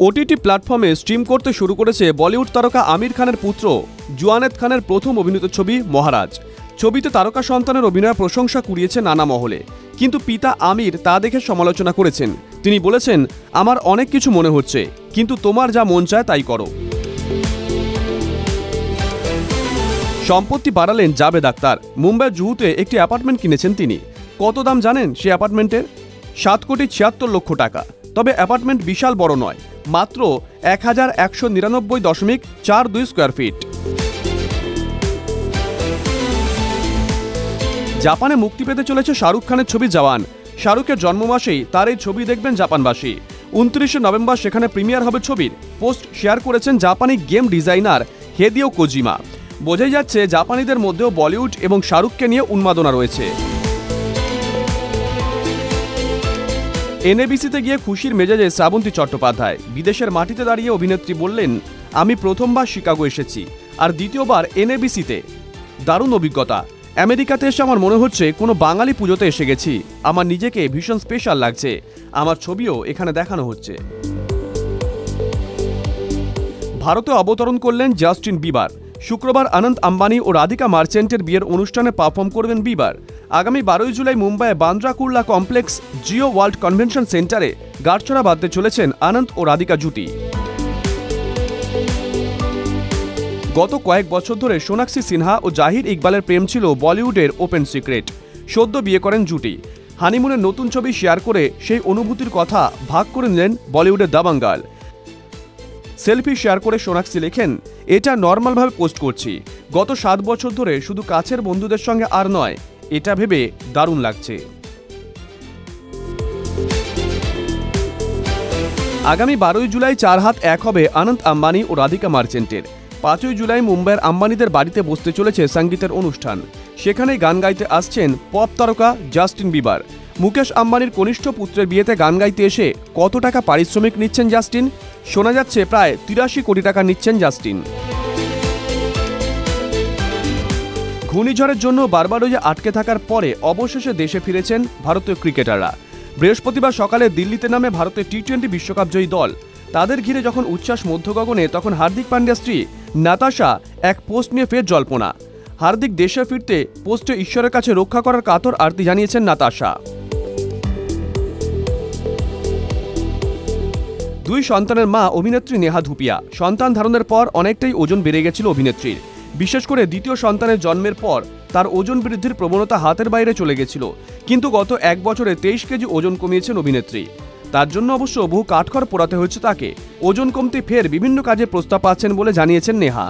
OTT প্ল্যাটফর্মে stream করতে শুরু করেছে বলিউড তারকা আমির খানের পুত্র জুয়ানেদ খানের প্রথম অভিনীত ছবি মহারাজ। ছবিতে তারকা সন্তানের অভিনয় প্রশংসা কুড়িয়েছে নানা মহলে, কিন্তু পিতা আমির তা দেখে সমালোচনা করেছেন। তিনি বলেছেন, আমার অনেক কিছু মনে হচ্ছে, কিন্তু তোমার যা মন চায় তাই করো। সম্পত্তি বাড়ালেন জাভেদ আখতার। মুম্বাইয়ের জুহুতে একটি অ্যাপার্টমেন্ট কিনেছেন তিনি। কত দাম জানেন সে অ্যাপার্টমেন্টের? 7,76,00,000 টাকা। তবে অ্যাপার্টমেন্ট বিশাল বড় নয়, মাত্র 1199.42 স্কোয়ার ফিট। জাপানে মুক্তি পেতে চলেছে শাহরুখ খানের ছবি জওয়ান। শাহরুখের জন্ম মাসেই তার এই ছবি দেখবেন জাপানবাসী। 29 নভেম্বর সেখানে প্রিমিয়ার হবে ছবির। পোস্ট শেয়ার করেছেন জাপানি গেম ডিজাইনার হিদেও কোজিমা। বোঝাই যাচ্ছে জাপানিদের মধ্যেও বলিউড এবং শাহরুখকে নিয়ে উন্মাদনা রয়েছে। এনএবিসিতে গিয়ে খুশির মেজাজে শ্রাবন্তী চট্টোপাধ্যায়। বিদেশের মাটিতে দাঁড়িয়ে অভিনেত্রী বললেন, আমি প্রথমবার শিকাগো এসেছি, আর দ্বিতীয়বার এনএবিসিতে। দারুণ অভিজ্ঞতা। আমেরিকাতে এসে আমার মনে হচ্ছে কোনো বাঙালি পুজোতে এসে গেছি। আমার নিজেকে ভীষণ স্পেশাল লাগছে। আমার ছবিও এখানে দেখানো হচ্ছে। ভারতে অবতরণ করলেন জাস্টিন বিবার। শুক্রবার আনন্দ আম্বানি ও রাধিকা মার্চেন্টের বিয়ের অনুষ্ঠানে পারফর্ম করবেন বিবার। আগামী 12 জুলাই মুম্বাইয়ে Bandra Kurla complex Jio world convention সেন্টারে গাঁটছড়া বাঁধতে চলেছেন আনন্দ ও রাধিকা জুটি। গত কয়েক বছর ধরে সোনাক্ষী সিনহা ও জাহির ইকবালের প্রেম ছিল বলিউডের ওপেন সিক্রেট। সদ্য বিয়ে করেন জুটি। হানিমুনের নতুন ছবি শেয়ার করে সেই অনুভূতির কথা ভাগ করে নিলেন বলিউডের দাবাঙ্গাল। সেলফি শেয়ার করে সোনাক্ষী লেখেন, এটা নর্মালভাবে পোস্ট করছি। গত 7 বছর ধরে শুধু কাছের বন্ধুদের সঙ্গে আর নয়, এটা ভেবে দারুণ লাগছে। আগামী 12 জুলাই 4 হাত 1 হবে আনন্দ আম্বানি ও রাধিকা মার্চেন্টের। 5 জুলাই মুম্বাইয়ের আম্বানিদের বাড়িতে বসতে চলেছে সঙ্গীতের অনুষ্ঠান। সেখানেই গান গাইতে আসছেন পপ তারকা জাস্টিন বিবার। মুকেশ আম্বানির কনিষ্ঠ পুত্রের বিয়েতে গান গাইতে এসে কত টাকা পারিশ্রমিক নিচ্ছেন জাস্টিন? শোনা যাচ্ছে প্রায় 83 কোটি টাকা নিচ্ছেন জাস্টিন। ঘূর্ণিঝড়ের জন্য বারবাডোজে আটকে থাকার পরে অবশেষে দেশে ফিরেছেন ভারতীয় ক্রিকেটাররা। বৃহস্পতিবার সকালে দিল্লিতে নামে ভারতের টি-20 বিশ্বকাপ জয়ী দল। তাদের ঘিরে যখন উচ্ছ্বাস মধ্যগগনে, তখন হার্দিক পান্ডিয়ার স্ত্রী নাতাশা এক পোস্ট নিয়ে ফের জল্পনা। হার্দিক দেশে ফিরতে পোস্টে ঈশ্বরের কাছে রক্ষা করার কাতর আরতি জানিয়েছেন নাতাশা। 2 সন্তানের মা অভিনেত্রী নেহা ধুপিয়া। সন্তান ধারণের পর অনেকটাই ওজন বেড়ে গেছিল অভিনেত্রীর। বিশেষ করে দ্বিতীয় সন্তানের জন্মের পর তার ওজন বৃদ্ধির প্রবণতা হাতের বাইরে চলে গেছিল। কিন্তু গত 1 বছরে 23 কেজি ওজন কমিয়েছেন অভিনেত্রী। তার জন্য অবশ্য বহু কাঠখড় পোড়াতে হয়েছে তাকে। ওজন কমতে ফের বিভিন্ন কাজে প্রস্তাব পাচ্ছেন বলে জানিয়েছেন নেহা।